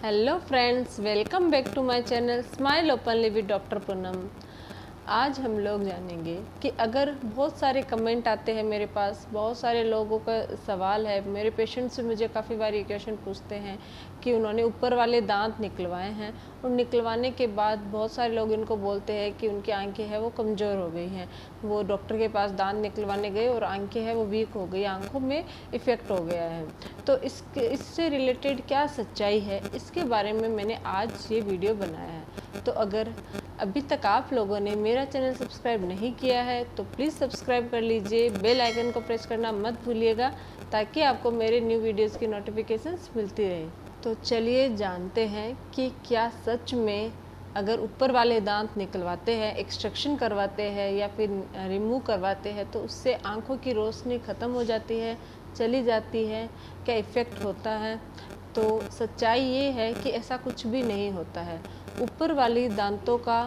Hello friends, welcome back to my channel smile openly with doctor Poonam. आज हम लोग जानेंगे कि अगर बहुत सारे कमेंट आते हैं मेरे पास, बहुत सारे लोगों का सवाल है, मेरे पेशेंट्स से मुझे काफ़ी बार ये क्वेश्चन पूछते हैं कि उन्होंने ऊपर वाले दांत निकलवाए हैं और निकलवाने के बाद बहुत सारे लोग इनको बोलते हैं कि उनकी आंखें हैं वो कमज़ोर हो गई हैं। वो डॉक्टर के पास दांत निकलवाने गए और आंखें हैं वो वीक हो गई, आंखों में इफ़ेक्ट हो गया है। तो इससे रिलेटेड क्या सच्चाई है, इसके बारे में मैंने आज ये वीडियो बनाया है। तो अगर अभी तक आप लोगों ने मेरा चैनल सब्सक्राइब नहीं किया है तो प्लीज़ सब्सक्राइब कर लीजिए, बेल आइकन को प्रेस करना मत भूलिएगा ताकि आपको मेरे न्यू वीडियोस की नोटिफिकेशंस मिलती रहे। तो चलिए जानते हैं कि क्या सच में अगर ऊपर वाले दांत निकलवाते हैं, एक्सट्रैक्शन करवाते हैं या फिर रिमूव करवाते हैं तो उससे आँखों की रोशनी ख़त्म हो जाती है, चली जाती है, क्या इफ़ेक्ट होता है। तो सच्चाई ये है कि ऐसा कुछ भी नहीं होता है। ऊपर वाली दांतों का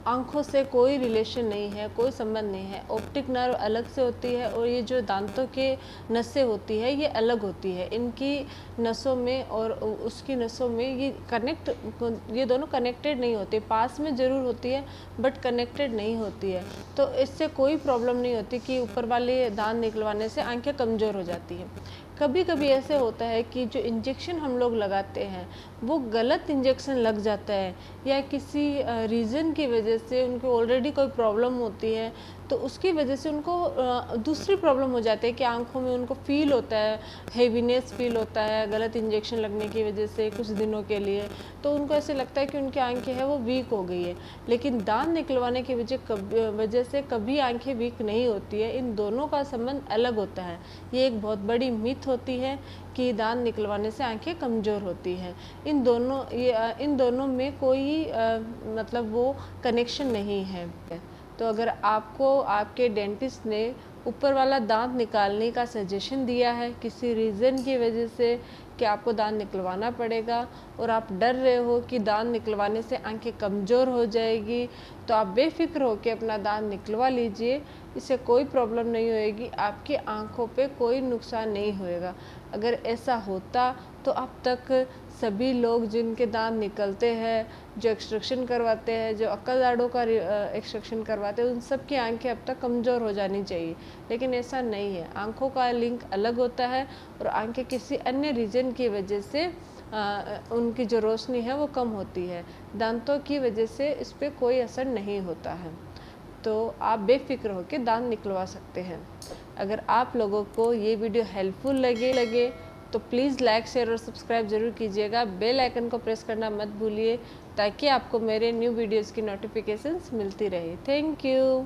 आँखों से कोई रिलेशन नहीं है, कोई संबंध नहीं है। ऑप्टिक नर्व अलग से होती है और ये जो दांतों के नसें होती है ये अलग होती है। इनकी नसों में और उसकी नसों में ये दोनों कनेक्टेड नहीं होती, पास में ज़रूर होती है बट कनेक्टेड नहीं होती है। तो इससे कोई प्रॉब्लम नहीं होती कि ऊपर वाले दांत निकलवाने से आंखें कमज़ोर हो जाती हैं। कभी कभी ऐसे होता है कि जो इंजेक्शन हम लोग लगाते हैं वो गलत इंजेक्शन लग जाता है या किसी रीज़न की वजह से उनको ऑलरेडी कोई प्रॉब्लम होती है तो उसकी वजह से उनको दूसरी प्रॉब्लम हो जाती है कि आंखों में उनको फील होता है, हेवीनेस फील होता है गलत इंजेक्शन लगने की वजह से कुछ दिनों के लिए। तो उनको ऐसे लगता है कि उनकी आंखें हैं वो वीक हो गई है, लेकिन दांत निकलवाने की वजह से कभी आंखें वीक नहीं होती है। इन दोनों का संबंध अलग होता है। ये एक बहुत बड़ी मिथ होती है कि दांत निकलवाने से आंखें कमज़ोर होती हैं। इन दोनों में कोई मतलब वो कनेक्शन नहीं है। तो अगर आपको आपके डेंटिस्ट ने ऊपर वाला दांत निकालने का सजेशन दिया है किसी रीज़न की वजह से कि आपको दांत निकलवाना पड़ेगा और आप डर रहे हो कि दांत निकलवाने से आंखें कमज़ोर हो जाएगी, तो आप बेफिक्र हो के अपना दांत निकलवा लीजिए। इससे कोई प्रॉब्लम नहीं होएगी, आपकी आंखों पे कोई नुकसान नहीं होएगा। अगर ऐसा होता तो अब तक सभी लोग जिनके दांत निकलते हैं, जो एक्सट्रैक्शन करवाते हैं, जो अक्कल दाढ़ों का एक्सट्रैक्शन करवाते हैं, उन सब की आंखें अब तक कमज़ोर हो जानी चाहिए। लेकिन ऐसा नहीं है, आंखों का लिंक अलग होता है और आंखें किसी अन्य रीज़न की वजह से उनकी जो रोशनी है वो कम होती है। दांतों की वजह से इस पर कोई असर नहीं होता है। तो आप बेफिक्र होकर दांत निकलवा सकते हैं। अगर आप लोगों को ये वीडियो हेल्पफुल लगे तो प्लीज़ लाइक, शेयर और सब्सक्राइब ज़रूर कीजिएगा। बेल आइकन को प्रेस करना मत भूलिए ताकि आपको मेरे न्यू वीडियोज़ की नोटिफिकेशंस मिलती रहे। Thank you.